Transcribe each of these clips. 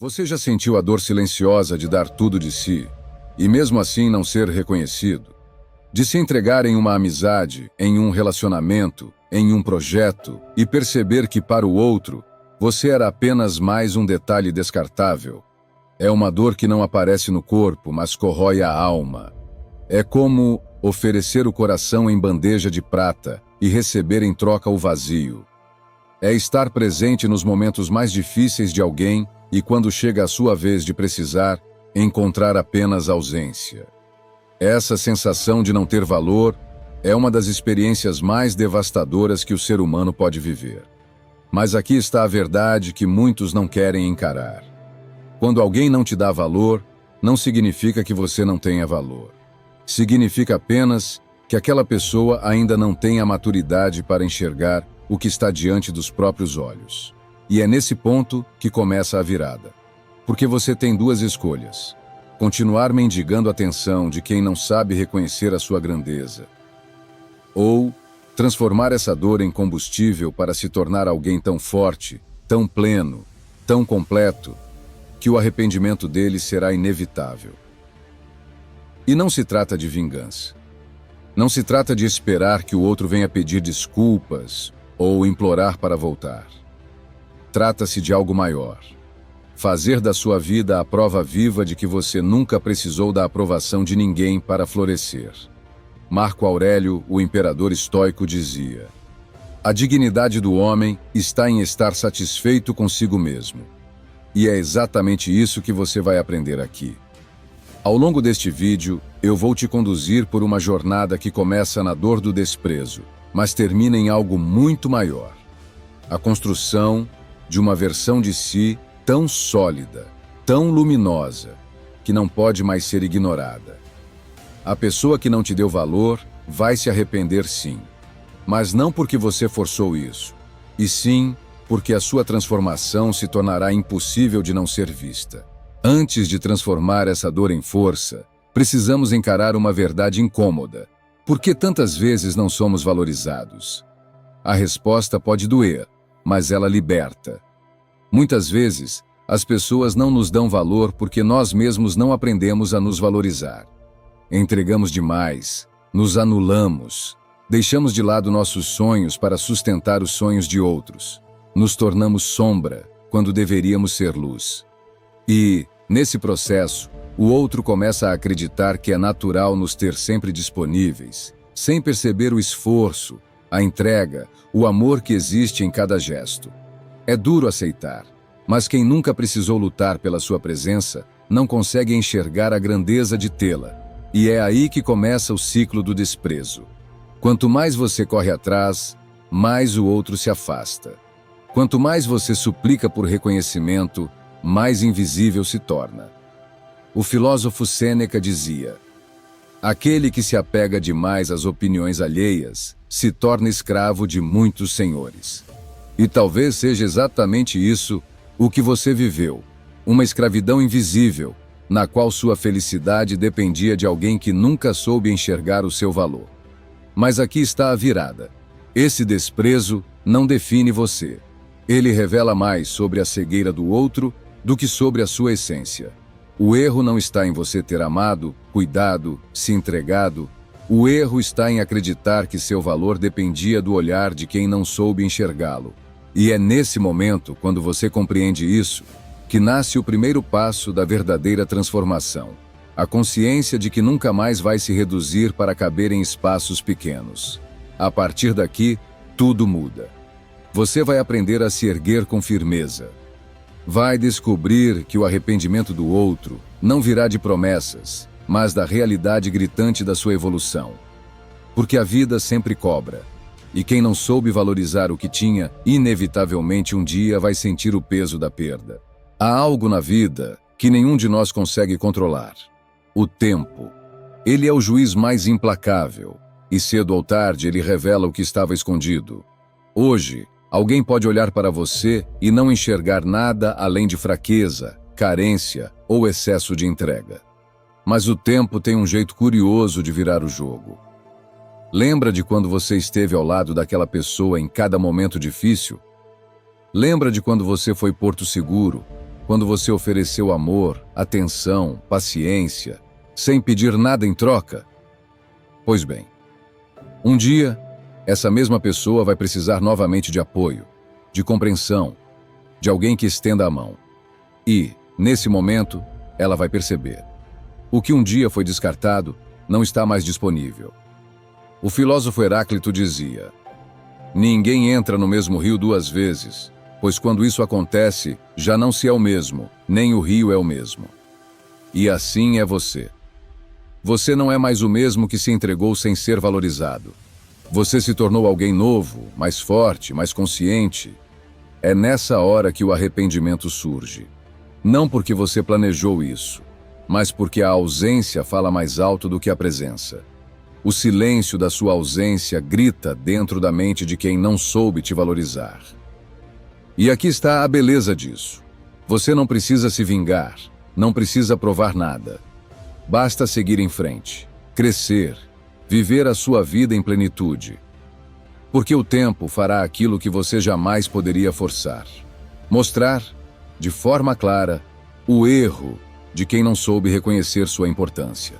Você já sentiu a dor silenciosa de dar tudo de si, e mesmo assim não ser reconhecido? De se entregar em uma amizade, em um relacionamento, em um projeto, e perceber que para o outro, você era apenas mais um detalhe descartável? É uma dor que não aparece no corpo, mas corrói a alma. É como oferecer o coração em bandeja de prata e receber em troca o vazio. É estar presente nos momentos mais difíceis de alguém e, quando chega a sua vez de precisar, encontrar apenas ausência. Essa sensação de não ter valor é uma das experiências mais devastadoras que o ser humano pode viver. Mas aqui está a verdade que muitos não querem encarar. Quando alguém não te dá valor, não significa que você não tenha valor. Significa apenas que aquela pessoa ainda não tem a maturidade para enxergar o que está diante dos próprios olhos. E é nesse ponto que começa a virada. Porque você tem duas escolhas: continuar mendigando a atenção de quem não sabe reconhecer a sua grandeza, ou transformar essa dor em combustível para se tornar alguém tão forte, tão pleno, tão completo, que o arrependimento dele será inevitável. E não se trata de vingança. Não se trata de esperar que o outro venha pedir desculpas ou implorar para voltar. Trata-se de algo maior. Fazer da sua vida a prova viva de que você nunca precisou da aprovação de ninguém para florescer. Marco Aurélio, o imperador estoico, dizia: a dignidade do homem está em estar satisfeito consigo mesmo. E é exatamente isso que você vai aprender aqui. Ao longo deste vídeo, eu vou te conduzir por uma jornada que começa na dor do desprezo, mas termina em algo muito maior. A construção de uma versão de si tão sólida, tão luminosa, que não pode mais ser ignorada. A pessoa que não te deu valor vai se arrepender, sim, mas não porque você forçou isso, e sim porque a sua transformação se tornará impossível de não ser vista. Antes de transformar essa dor em força, precisamos encarar uma verdade incômoda. Por que tantas vezes não somos valorizados? A resposta pode doer, mas ela liberta. Muitas vezes, as pessoas não nos dão valor porque nós mesmos não aprendemos a nos valorizar. Entregamos demais, nos anulamos, deixamos de lado nossos sonhos para sustentar os sonhos de outros. Nos tornamos sombra quando deveríamos ser luz. E, nesse processo, o outro começa a acreditar que é natural nos ter sempre disponíveis, sem perceber o esforço, a entrega, o amor que existe em cada gesto. É duro aceitar, mas quem nunca precisou lutar pela sua presença não consegue enxergar a grandeza de tê-la. E é aí que começa o ciclo do desprezo. Quanto mais você corre atrás, mais o outro se afasta. Quanto mais você suplica por reconhecimento, mais invisível se torna. O filósofo Sêneca dizia: aquele que se apega demais às opiniões alheias se torna escravo de muitos senhores. E talvez seja exatamente isso o que você viveu, uma escravidão invisível, na qual sua felicidade dependia de alguém que nunca soube enxergar o seu valor. Mas aqui está a virada. Esse desprezo não define você. Ele revela mais sobre a cegueira do outro do que sobre a sua essência. O erro não está em você ter amado, cuidado, se entregado. O erro está em acreditar que seu valor dependia do olhar de quem não soube enxergá-lo. E é nesse momento, quando você compreende isso, que nasce o primeiro passo da verdadeira transformação. A consciência de que nunca mais vai se reduzir para caber em espaços pequenos. A partir daqui, tudo muda. Você vai aprender a se erguer com firmeza. Vai descobrir que o arrependimento do outro não virá de promessas, mas da realidade gritante da sua evolução. Porque a vida sempre cobra. E quem não soube valorizar o que tinha, inevitavelmente um dia vai sentir o peso da perda. Há algo na vida que nenhum de nós consegue controlar: o tempo. Ele é o juiz mais implacável, e cedo ou tarde ele revela o que estava escondido. Hoje, alguém pode olhar para você e não enxergar nada além de fraqueza, carência ou excesso de entrega. Mas o tempo tem um jeito curioso de virar o jogo. Lembra de quando você esteve ao lado daquela pessoa em cada momento difícil? Lembra de quando você foi porto seguro, quando você ofereceu amor, atenção, paciência, sem pedir nada em troca? Pois bem, um dia, essa mesma pessoa vai precisar novamente de apoio, de compreensão, de alguém que estenda a mão. E, nesse momento, ela vai perceber. O que um dia foi descartado não está mais disponível. O filósofo Heráclito dizia: ninguém entra no mesmo rio duas vezes, pois quando isso acontece, já não se é o mesmo, nem o rio é o mesmo. E assim é você. Você não é mais o mesmo que se entregou sem ser valorizado. Você se tornou alguém novo, mais forte, mais consciente. É nessa hora que o arrependimento surge. Não porque você planejou isso, mas porque a ausência fala mais alto do que a presença. O silêncio da sua ausência grita dentro da mente de quem não soube te valorizar. E aqui está a beleza disso. Você não precisa se vingar, não precisa provar nada. Basta seguir em frente, crescer, viver a sua vida em plenitude. Porque o tempo fará aquilo que você jamais poderia forçar. Mostrar, de forma clara, o erro de quem não soube reconhecer sua importância.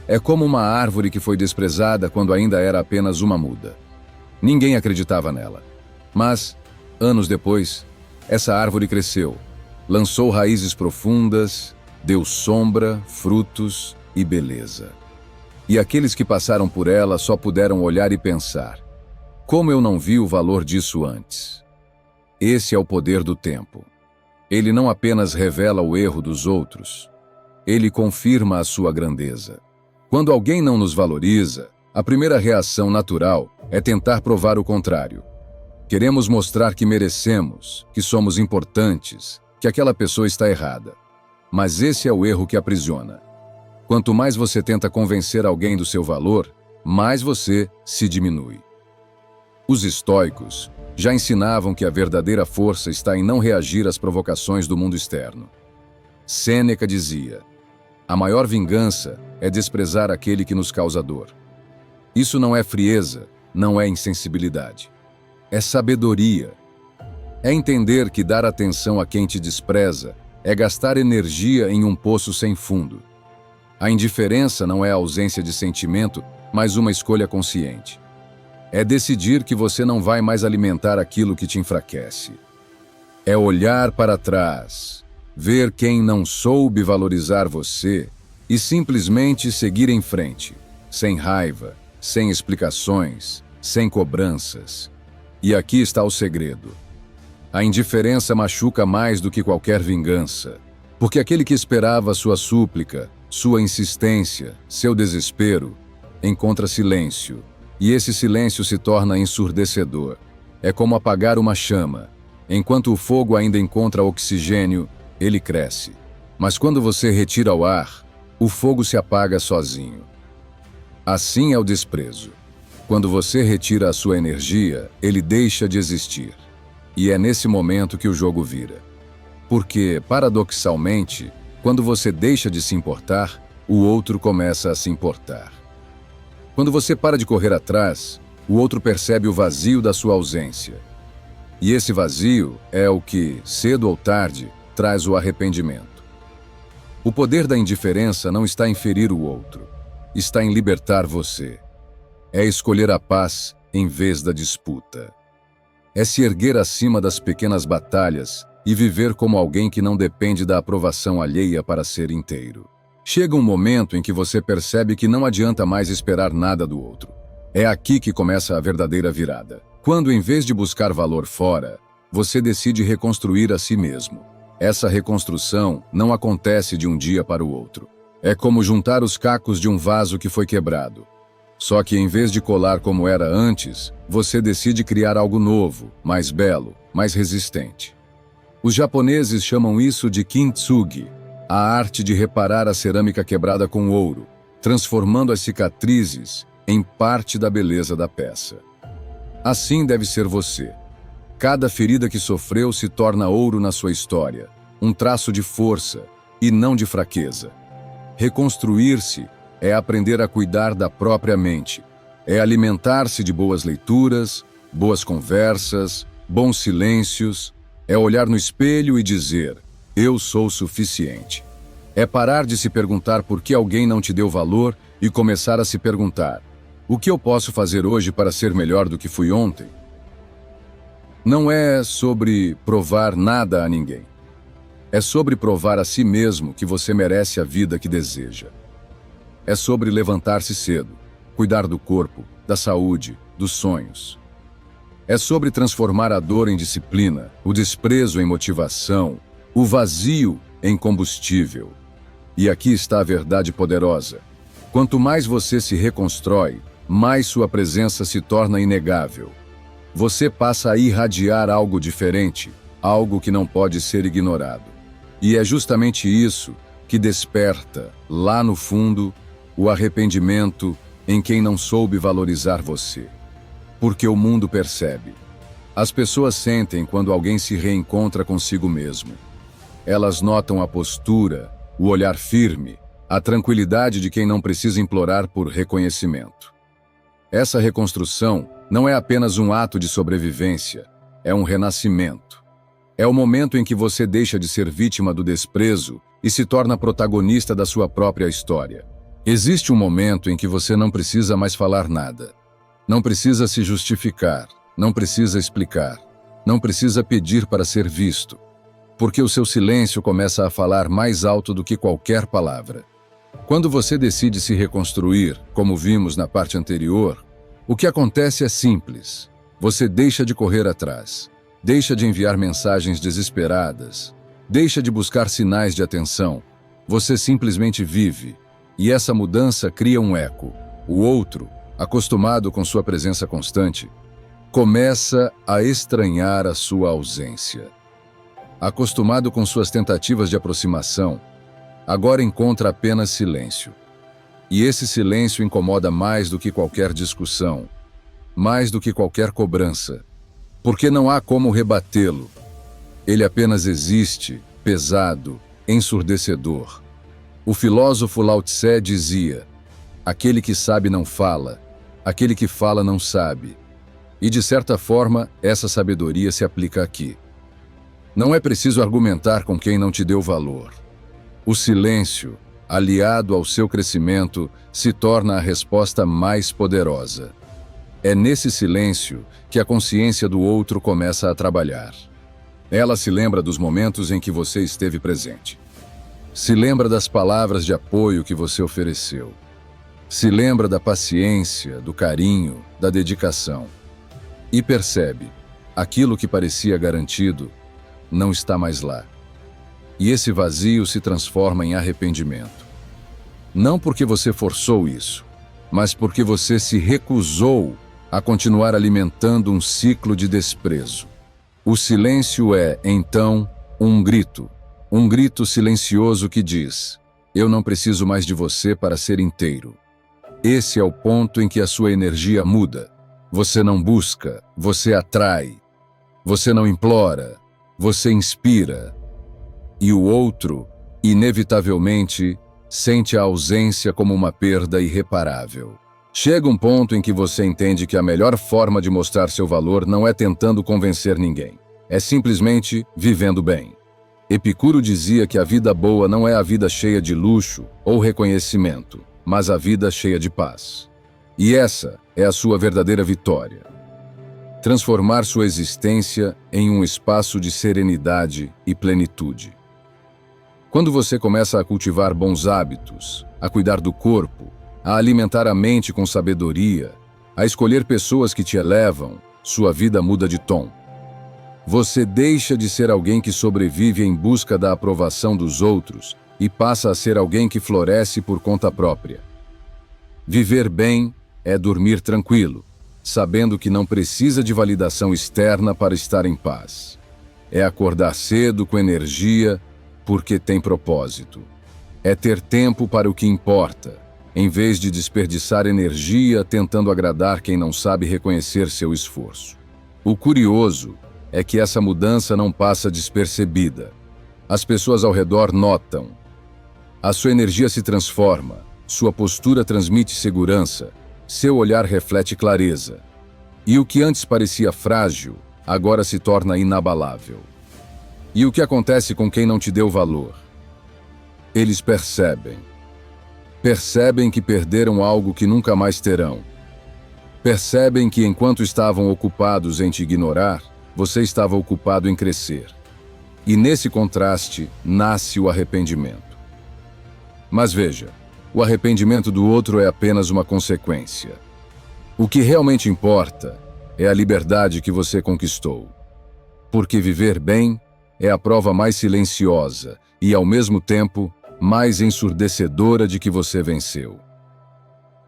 É como uma árvore que foi desprezada quando ainda era apenas uma muda. Ninguém acreditava nela. Mas, anos depois, essa árvore cresceu, lançou raízes profundas, deu sombra, frutos e beleza. E aqueles que passaram por ela só puderam olhar e pensar: como eu não vi o valor disso antes? Esse é o poder do tempo. Ele não apenas revela o erro dos outros, ele confirma a sua grandeza. Quando alguém não nos valoriza, a primeira reação natural é tentar provar o contrário. Queremos mostrar que merecemos, que somos importantes, que aquela pessoa está errada. Mas esse é o erro que aprisiona. Quanto mais você tenta convencer alguém do seu valor, mais você se diminui. Os estoicos já ensinavam que a verdadeira força está em não reagir às provocações do mundo externo. Sêneca dizia: a maior vingança é desprezar aquele que nos causa dor. Isso não é frieza, não é insensibilidade. É sabedoria. É entender que dar atenção a quem te despreza é gastar energia em um poço sem fundo. A indiferença não é a ausência de sentimento, mas uma escolha consciente. É decidir que você não vai mais alimentar aquilo que te enfraquece. É olhar para trás, ver quem não soube valorizar você e simplesmente seguir em frente, sem raiva, sem explicações, sem cobranças. E aqui está o segredo. A indiferença machuca mais do que qualquer vingança, porque aquele que esperava sua súplica, sua insistência, seu desespero, encontra silêncio, e esse silêncio se torna ensurdecedor. É como apagar uma chama. Enquanto o fogo ainda encontra oxigênio, ele cresce. Mas quando você retira o ar, o fogo se apaga sozinho. Assim é o desprezo. Quando você retira a sua energia, ele deixa de existir. E é nesse momento que o jogo vira. Porque, paradoxalmente, quando você deixa de se importar, o outro começa a se importar. Quando você para de correr atrás, o outro percebe o vazio da sua ausência. E esse vazio é o que, cedo ou tarde, traz o arrependimento. O poder da indiferença não está em ferir o outro, está em libertar você. É escolher a paz em vez da disputa. É se erguer acima das pequenas batalhas e viver como alguém que não depende da aprovação alheia para ser inteiro. Chega um momento em que você percebe que não adianta mais esperar nada do outro. É aqui que começa a verdadeira virada. Quando, em vez de buscar valor fora, você decide reconstruir a si mesmo. Essa reconstrução não acontece de um dia para o outro. É como juntar os cacos de um vaso que foi quebrado. Só que, em vez de colar como era antes, você decide criar algo novo, mais belo, mais resistente. Os japoneses chamam isso de kintsugi, a arte de reparar a cerâmica quebrada com ouro, transformando as cicatrizes em parte da beleza da peça. Assim deve ser você. Cada ferida que sofreu se torna ouro na sua história, um traço de força e não de fraqueza. Reconstruir-se é aprender a cuidar da própria mente, é alimentar-se de boas leituras, boas conversas, bons silêncios, é olhar no espelho e dizer: Eu sou suficiente. É parar de se perguntar por que alguém não te deu valor e começar a se perguntar: o que eu posso fazer hoje para ser melhor do que fui ontem? Não é sobre provar nada a ninguém. É sobre provar a si mesmo que você merece a vida que deseja. É sobre levantar-se cedo, cuidar do corpo, da saúde, dos sonhos. É sobre transformar a dor em disciplina, o desprezo em motivação, o vazio em combustível. E aqui está a verdade poderosa. Quanto mais você se reconstrói, mais sua presença se torna inegável. Você passa a irradiar algo diferente, algo que não pode ser ignorado. E é justamente isso que desperta, lá no fundo, o arrependimento em quem não soube valorizar você. Porque o mundo percebe. As pessoas sentem quando alguém se reencontra consigo mesmo. Elas notam a postura, o olhar firme, a tranquilidade de quem não precisa implorar por reconhecimento. Essa reconstrução não é apenas um ato de sobrevivência, é um renascimento. É o momento em que você deixa de ser vítima do desprezo e se torna protagonista da sua própria história. Existe um momento em que você não precisa mais falar nada. Não precisa se justificar, não precisa explicar, não precisa pedir para ser visto, porque o seu silêncio começa a falar mais alto do que qualquer palavra. Quando você decide se reconstruir, como vimos na parte anterior, o que acontece é simples. Você deixa de correr atrás, deixa de enviar mensagens desesperadas, deixa de buscar sinais de atenção. Você simplesmente vive, e essa mudança cria um eco. O outro, acostumado com sua presença constante, começa a estranhar a sua ausência. Acostumado com suas tentativas de aproximação, agora encontra apenas silêncio. E esse silêncio incomoda mais do que qualquer discussão, mais do que qualquer cobrança, porque não há como rebatê-lo. Ele apenas existe, pesado, ensurdecedor. O filósofo Lao Tse dizia: aquele que sabe não fala, aquele que fala não sabe. E de certa forma, essa sabedoria se aplica aqui. Não é preciso argumentar com quem não te deu valor. O silêncio, aliado ao seu crescimento, se torna a resposta mais poderosa. É nesse silêncio que a consciência do outro começa a trabalhar. Ela se lembra dos momentos em que você esteve presente. Se lembra das palavras de apoio que você ofereceu. Se lembra da paciência, do carinho, da dedicação. E percebe, aquilo que parecia garantido não está mais lá. E esse vazio se transforma em arrependimento. Não porque você forçou isso, mas porque você se recusou a continuar alimentando um ciclo de desprezo. O silêncio é, então, um grito silencioso que diz: eu não preciso mais de você para ser inteiro. Esse é o ponto em que a sua energia muda. Você não busca, você atrai. Você não implora, você inspira. E o outro, inevitavelmente, sente a ausência como uma perda irreparável. Chega um ponto em que você entende que a melhor forma de mostrar seu valor não é tentando convencer ninguém. É simplesmente vivendo bem. Epicuro dizia que a vida boa não é a vida cheia de luxo ou reconhecimento, mas a vida cheia de paz. E essa é a sua verdadeira vitória. Transformar sua existência em um espaço de serenidade e plenitude. Quando você começa a cultivar bons hábitos, a cuidar do corpo, a alimentar a mente com sabedoria, a escolher pessoas que te elevam, sua vida muda de tom. Você deixa de ser alguém que sobrevive em busca da aprovação dos outros e passa a ser alguém que floresce por conta própria. Viver bem é dormir tranquilo, sabendo que não precisa de validação externa para estar em paz. É acordar cedo com energia, porque tem propósito. É ter tempo para o que importa, em vez de desperdiçar energia tentando agradar quem não sabe reconhecer seu esforço. O curioso é que essa mudança não passa despercebida. As pessoas ao redor notam. A sua energia se transforma, sua postura transmite segurança, seu olhar reflete clareza. E o que antes parecia frágil, agora se torna inabalável. E o que acontece com quem não te deu valor? Eles percebem. Percebem que perderam algo que nunca mais terão. Percebem que enquanto estavam ocupados em te ignorar, você estava ocupado em crescer. E nesse contraste nasce o arrependimento. Mas veja, o arrependimento do outro é apenas uma consequência. O que realmente importa é a liberdade que você conquistou. Porque viver bem é a prova mais silenciosa e, ao mesmo tempo, mais ensurdecedora de que você venceu.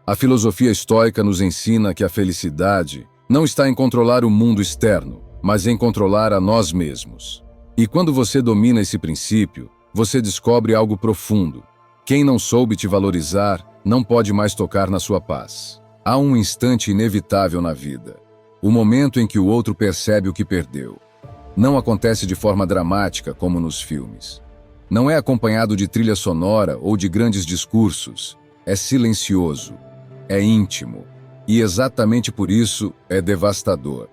A filosofia estoica nos ensina que a felicidade não está em controlar o mundo externo, mas em controlar a nós mesmos. E quando você domina esse princípio, você descobre algo profundo. Quem não soube te valorizar não pode mais tocar na sua paz. Há um instante inevitável na vida, o momento em que o outro percebe o que perdeu. Não acontece de forma dramática como nos filmes. Não é acompanhado de trilha sonora ou de grandes discursos. É silencioso, é íntimo e exatamente por isso é devastador.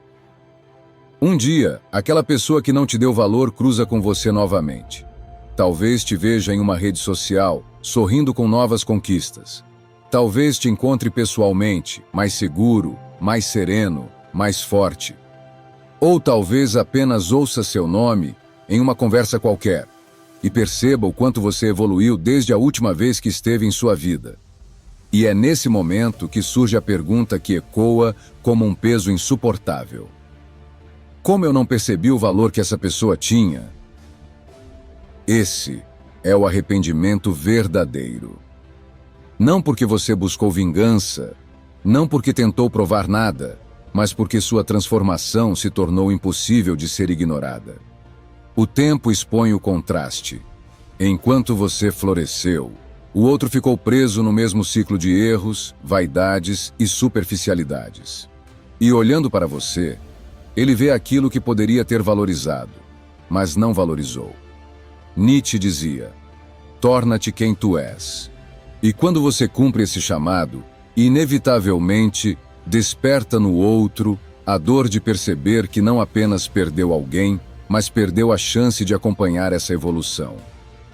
Um dia, aquela pessoa que não te deu valor cruza com você novamente. Talvez te veja em uma rede social, sorrindo com novas conquistas. Talvez te encontre pessoalmente, mais seguro, mais sereno, mais forte. Ou talvez apenas ouça seu nome em uma conversa qualquer e perceba o quanto você evoluiu desde a última vez que esteve em sua vida. E é nesse momento que surge a pergunta que ecoa como um peso insuportável. Como eu não percebi o valor que essa pessoa tinha? Esse é o arrependimento verdadeiro. Não porque você buscou vingança, não porque tentou provar nada, mas porque sua transformação se tornou impossível de ser ignorada. O tempo expõe o contraste. Enquanto você floresceu, o outro ficou preso no mesmo ciclo de erros, vaidades e superficialidades. E olhando para você, ele vê aquilo que poderia ter valorizado, mas não valorizou. Nietzsche dizia: torna-te quem tu és. E quando você cumpre esse chamado, inevitavelmente desperta no outro a dor de perceber que não apenas perdeu alguém, mas perdeu a chance de acompanhar essa evolução.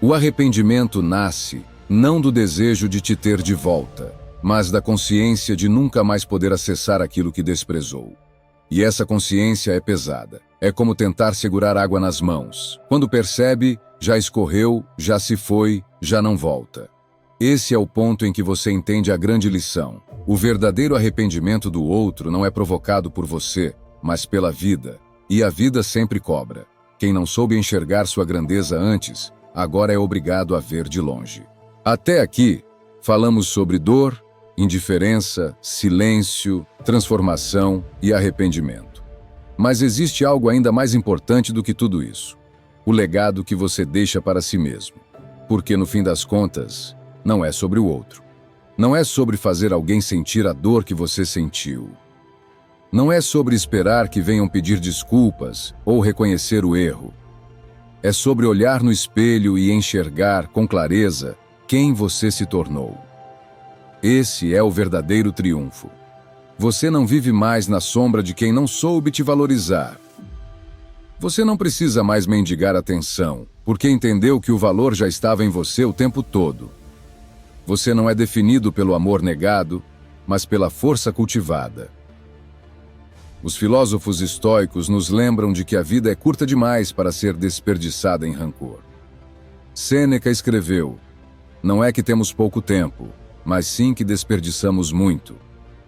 O arrependimento nasce não do desejo de te ter de volta, mas da consciência de nunca mais poder acessar aquilo que desprezou. E essa consciência é pesada. É como tentar segurar água nas mãos. Quando percebe, já escorreu, já se foi, já não volta. Esse é o ponto em que você entende a grande lição. O verdadeiro arrependimento do outro não é provocado por você, mas pela vida. E a vida sempre cobra. Quem não soube enxergar sua grandeza antes, agora é obrigado a ver de longe. Até aqui, falamos sobre dor, indiferença, silêncio, transformação e arrependimento. Mas existe algo ainda mais importante do que tudo isso. O legado que você deixa para si mesmo. Porque, no fim das contas, não é sobre o outro. Não é sobre fazer alguém sentir a dor que você sentiu. Não é sobre esperar que venham pedir desculpas ou reconhecer o erro. É sobre olhar no espelho e enxergar com clareza quem você se tornou. Esse é o verdadeiro triunfo. Você não vive mais na sombra de quem não soube te valorizar. Você não precisa mais mendigar atenção, porque entendeu que o valor já estava em você o tempo todo. Você não é definido pelo amor negado, mas pela força cultivada. Os filósofos estoicos nos lembram de que a vida é curta demais para ser desperdiçada em rancor. Sêneca escreveu: não é que temos pouco tempo, mas sim que desperdiçamos muito.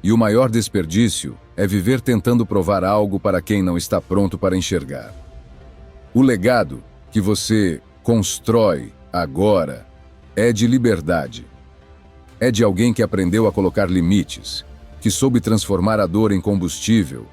E o maior desperdício é viver tentando provar algo para quem não está pronto para enxergar. O legado que você constrói agora é de liberdade. É de alguém que aprendeu a colocar limites, que soube transformar a dor em combustível,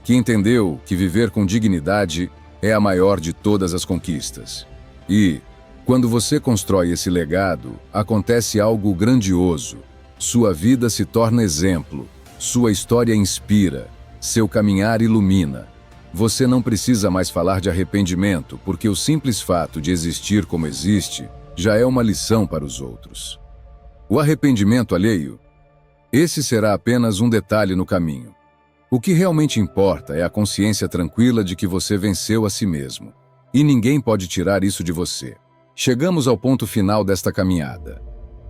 que entendeu que viver com dignidade é a maior de todas as conquistas. E, quando você constrói esse legado, acontece algo grandioso. Sua vida se torna exemplo, sua história inspira, seu caminhar ilumina. Você não precisa mais falar de arrependimento, porque o simples fato de existir como existe já é uma lição para os outros. O arrependimento alheio, esse será apenas um detalhe no caminho. O que realmente importa é a consciência tranquila de que você venceu a si mesmo. E ninguém pode tirar isso de você. Chegamos ao ponto final desta caminhada.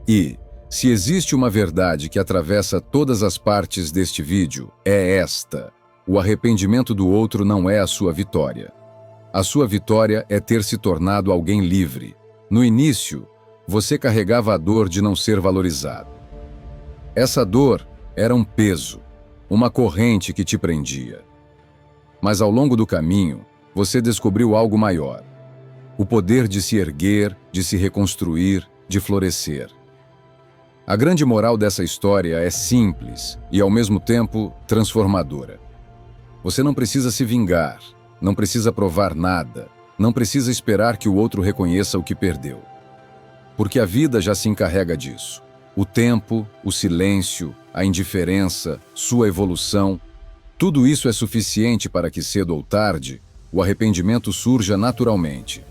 E, se existe uma verdade que atravessa todas as partes deste vídeo, é esta: o arrependimento do outro não é a sua vitória. A sua vitória é ter se tornado alguém livre. No início, você carregava a dor de não ser valorizado. Essa dor era um peso, uma corrente que te prendia. Mas ao longo do caminho, você descobriu algo maior: o poder de se erguer, de se reconstruir, de florescer. A grande moral dessa história é simples e, ao mesmo tempo, transformadora. Você não precisa se vingar, não precisa provar nada, não precisa esperar que o outro reconheça o que perdeu. Porque a vida já se encarrega disso. O tempo, o silêncio, a indiferença, sua evolução, tudo isso é suficiente para que, cedo ou tarde, o arrependimento surja naturalmente.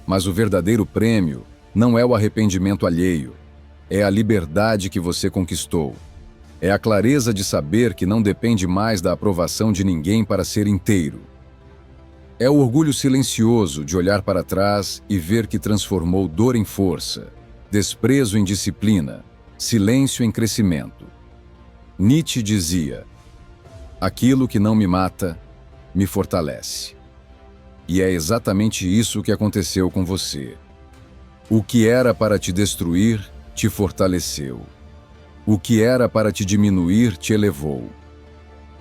Mas o verdadeiro prêmio não é o arrependimento alheio, é a liberdade que você conquistou. É a clareza de saber que não depende mais da aprovação de ninguém para ser inteiro. É o orgulho silencioso de olhar para trás e ver que transformou dor em força, desprezo em disciplina, silêncio em crescimento. Nietzsche dizia: aquilo que não me mata, me fortalece. E é exatamente isso que aconteceu com você. O que era para te destruir, te fortaleceu. O que era para te diminuir, te elevou.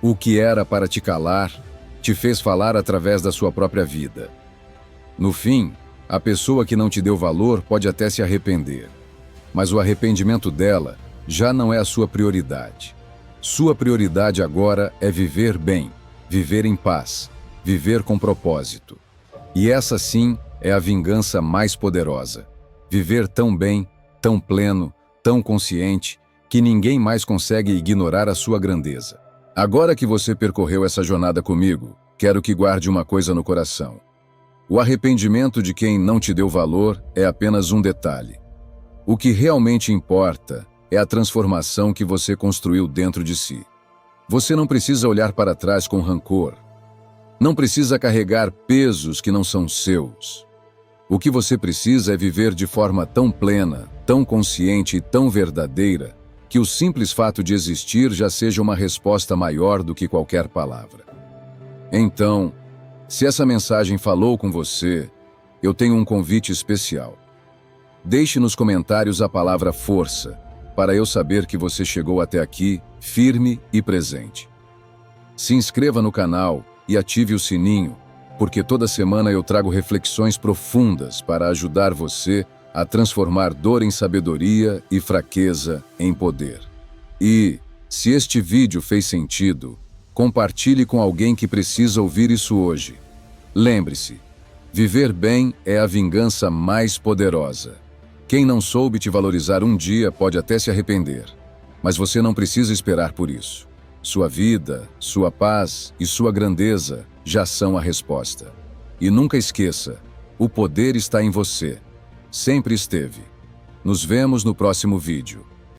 O que era para te calar, te fez falar através da sua própria vida. No fim, a pessoa que não te deu valor pode até se arrepender, mas o arrependimento dela já não é a sua prioridade. Sua prioridade agora é viver bem, viver em paz, viver com propósito. E essa sim é a vingança mais poderosa. Viver tão bem, tão pleno, tão consciente, que ninguém mais consegue ignorar a sua grandeza. Agora que você percorreu essa jornada comigo, quero que guarde uma coisa no coração. O arrependimento de quem não te deu valor é apenas um detalhe. O que realmente importa é a transformação que você construiu dentro de si. Você não precisa olhar para trás com rancor. Não precisa carregar pesos que não são seus. O que você precisa é viver de forma tão plena, tão consciente e tão verdadeira, que o simples fato de existir já seja uma resposta maior do que qualquer palavra. Então, se essa mensagem falou com você, eu tenho um convite especial. Deixe nos comentários a palavra força, para eu saber que você chegou até aqui, firme e presente. Se inscreva no canal e ative o sininho, porque toda semana eu trago reflexões profundas para ajudar você a transformar dor em sabedoria e fraqueza em poder. E, se este vídeo fez sentido, compartilhe com alguém que precisa ouvir isso hoje. Lembre-se, viver bem é a vingança mais poderosa. Quem não soube te valorizar um dia pode até se arrepender, mas você não precisa esperar por isso. Sua vida, sua paz e sua grandeza já são a resposta. E nunca esqueça, o poder está em você. Sempre esteve. Nos vemos no próximo vídeo.